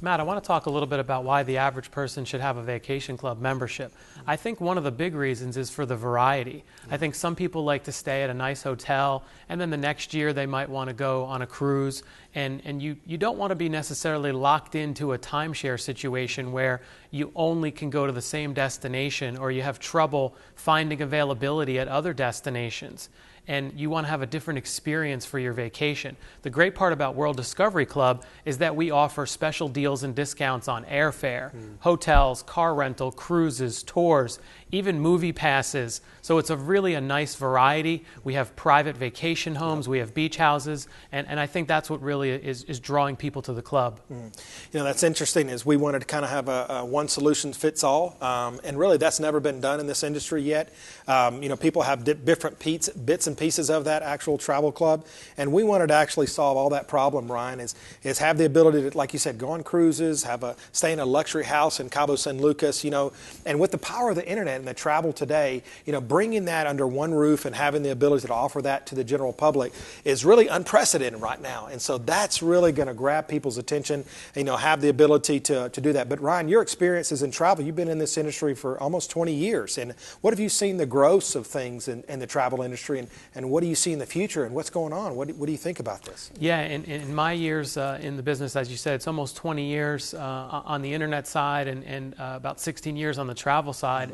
Matt, I want to talk a little bit about why the average person should have a vacation club membership. I think one of the big reasons is for the variety. I think some people like to stay at a nice hotel, and then the next year they might want to go on a cruise, and you don't want to be necessarily locked into a timeshare situation where you only can go to the same destination or you have trouble finding availability at other destinations. And you want to have a different experience for your vacation. The great part about World Discovery Club is that we offer special deals and discounts on airfare, hotels, car rental, cruises, tours, even movie passes. So it's really a nice variety. We have private vacation homes, we have beach houses, and I think that's what really is drawing people to the club. You know, that's interesting, is we wanted to kind of have a one solution fits all, and really that's never been done in this industry yet. You know, people have different bits and pieces of that actual travel club, and we wanted to actually solve all that problem, Ryan, is have the ability to, like you said, go on cruises, stay in a luxury house in Cabo San Lucas, you know, and with the power of the internet and the travel today, you know, bringing that under one roof and having the ability to offer that to the general public is really unprecedented right now. And so that's really going to grab people's attention, you know, have the ability to do that. But Ryan, your experiences in travel, you've been in this industry for almost 20 years. And what have you seen the growth of things in the travel industry, and what do you see in the future, and what's going on? What do you think about this? Yeah, in my years in the business, as you said, it's almost 20 years on the internet side and about 16 years on the travel side.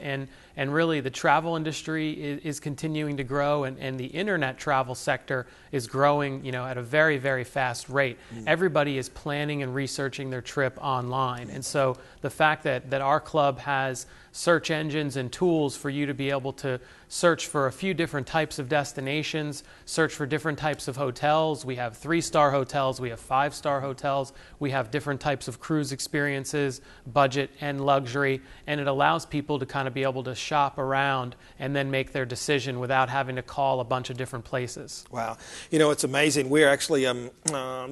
And really the travel industry is continuing to grow, and the internet travel sector is growing, you know, at a very, very fast rate. Everybody is planning and researching their trip online. And so the fact that our club has search engines and tools for you to be able to search for a few different types of destinations, search for different types of hotels. We have 3-star hotels, we have 5-star hotels, we have different types of cruise experiences, budget and luxury, and it allows people to kind of be able to shop around and then make their decision without having to call a bunch of different places. Wow. You know, it's amazing. We're actually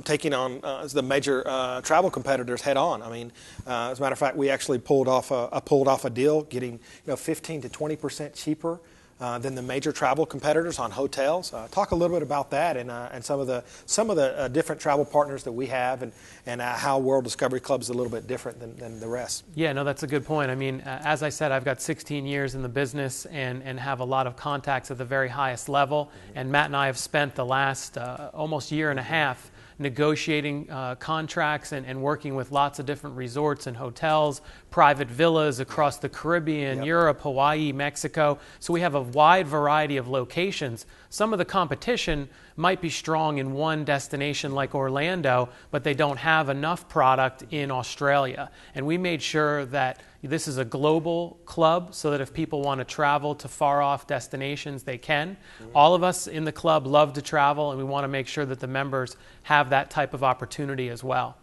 taking on the major travel competitors head on. I mean, as a matter of fact, we actually pulled off a deal, getting 15 to 20% cheaper than the major travel competitors on hotels. Talk a little bit about that and some of the different travel partners that we have, and how World Discovery Club is a little bit different than the rest. Yeah, no, that's a good point. I mean, as I said, I've got 16 years in the business and have a lot of contacts at the very highest level. And Matt and I have spent the last almost year and a half negotiating contracts and working with lots of different resorts and hotels, private villas across the Caribbean, Europe, Hawaii, Mexico. So we have a wide variety of locations. Some of the competition might be strong in one destination like Orlando, but they don't have enough product in Australia. And we made sure that this is a global club so that if people want to travel to far off destinations, they can. All of us in the club love to travel, and we want to make sure that the members have that type of opportunity as well.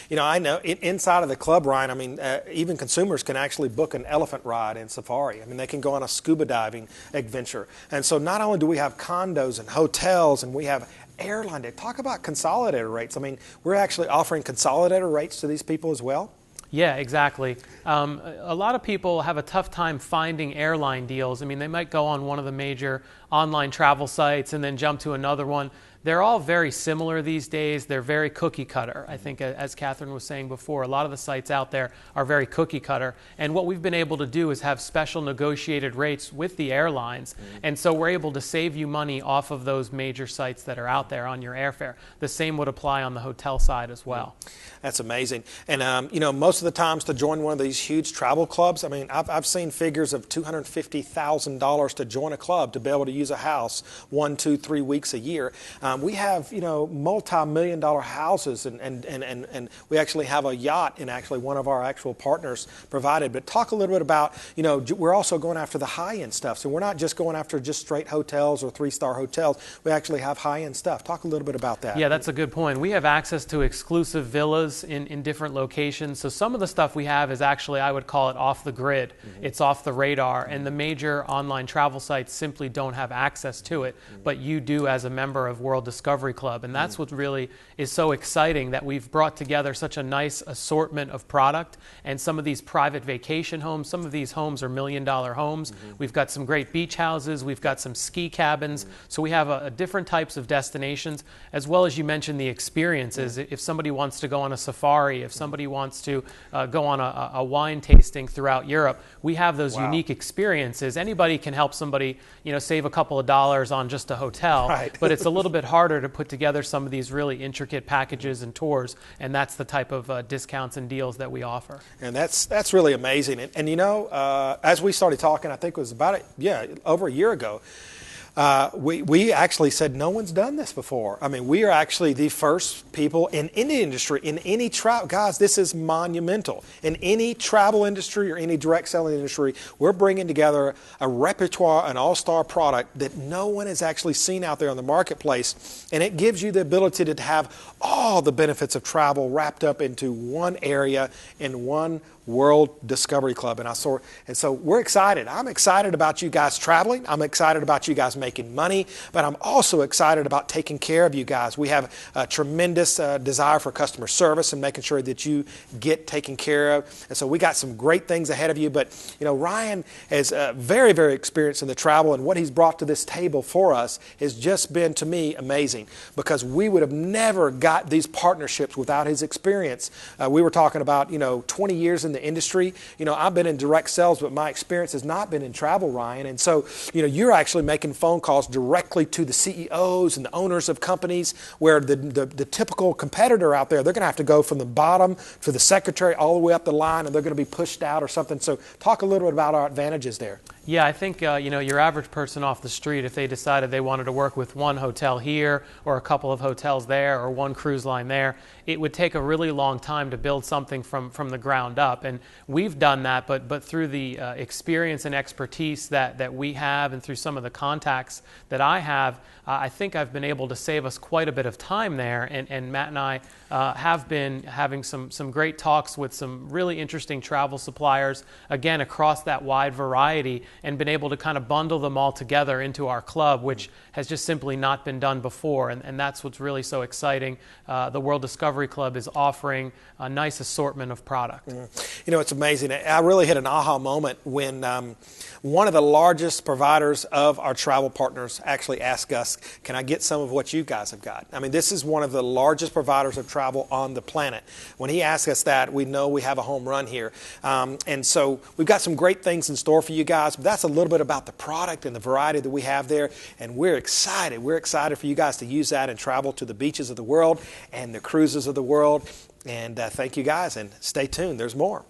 You know, I know inside of the club, Ryan, I mean, even consumers can actually book an elephant ride in Safari. I mean, they can go on a scuba diving adventure. And so not only do we have condos and hotels, and we have airline day. Talk about consolidated rates. I mean, we're actually offering consolidated rates to these people as well. Yeah, exactly. A lot of people have a tough time finding airline deals. I mean, they might go on one of the major online travel sites and then jump to another one. They're all very similar these days. They're very cookie cutter. I think, as Catherine was saying before, a lot of the sites out there are very cookie cutter. And what we've been able to do is have special negotiated rates with the airlines. And so we're able to save you money off of those major sites that are out there on your airfare. The same would apply on the hotel side as well. That's amazing. And, you know, most of the times to join one of these huge travel clubs, I mean, I've seen figures of $250,000 to join a club to be able to use a house 1, 2, 3 weeks a year. We have, you know, multi-million-dollar houses, and we actually have a yacht in actually one of our actual partners provided. But talk a little bit about, you know, we're also going after the high-end stuff. So we're not just going after just straight hotels or 3-star hotels. We actually have high-end stuff. Talk a little bit about that. Yeah, that's a good point. We have access to exclusive villas in different locations. So some of the stuff we have is actually, I would call it off the grid. It's off the radar, and the major online travel sites simply don't have access to it. But you do as a member of World World Discovery Club. And that's what really is so exciting, that we've brought together such a nice assortment of product, and some of these private vacation homes, some of these homes are $1 million homes. We've got some great beach houses, we've got some ski cabins. So we have a different types of destinations, as well as you mentioned the experiences. If somebody wants to go on a safari, if somebody wants to go on a wine tasting throughout Europe, we have those unique experiences. Anybody can help somebody, save a couple of dollars on just a hotel, Right. but it's a little bit harder to put together some of these really intricate packages and tours, and that's the type of discounts and deals that we offer. And that's really amazing. And as we started talking, I think it was about over a year ago, we actually said no one's done this before. I mean, we are actually the first people in any industry, in any travel. Guys, this is monumental. In any travel industry or any direct selling industry, we're bringing together a repertoire, an all-star product that no one has actually seen out there on the marketplace. And it gives you the ability to have all the benefits of travel wrapped up into one area in one World Discovery Club. And so we're excited. I'm excited about you guys traveling. I'm excited about you guys making money, but I'm also excited about taking care of you guys. We have a tremendous desire for customer service and making sure that you get taken care of. And so we got some great things ahead of you. But Ryan is very, very experienced in the travel, and what he's brought to this table for us has just been, to me, amazing, because we would have never got these partnerships without his experience. We were talking about 20 years in the industry. I've been in direct sales, but my experience has not been in travel, Ryan. And so, you're actually making phone calls directly to the CEOs and the owners of companies, where the typical competitor out there, they're going to have to go from the bottom to the secretary all the way up the line, and they're going to be pushed out or something. So talk a little bit about our advantages there. Yeah, I think, your average person off the street, if they decided they wanted to work with one hotel here or a couple of hotels there or one cruise line there, it would take a really long time to build something from the ground up. And we've done that, but through the experience and expertise that we have, and through some of the contacts that I have, I think I've been able to save us quite a bit of time there. And Matt and I have been having some great talks with some really interesting travel suppliers, again, across that wide variety, and been able to kind of bundle them all together into our club, which has just simply not been done before. And that's what's really so exciting. The World Discovery Club is offering a nice assortment of product. It's amazing. I really hit an aha moment when one of the largest providers of our travel partners actually asked us, can I get some of what you guys have got? I mean, this is one of the largest providers of travel on the planet. When he asked us that, we know we have a home run here. And so we've got some great things in store for you guys. But that's a little bit about the product and the variety that we have there. And we're excited. We're excited for you guys to use that and travel to the beaches of the world and the cruises of the world. And thank you guys, and stay tuned. There's more.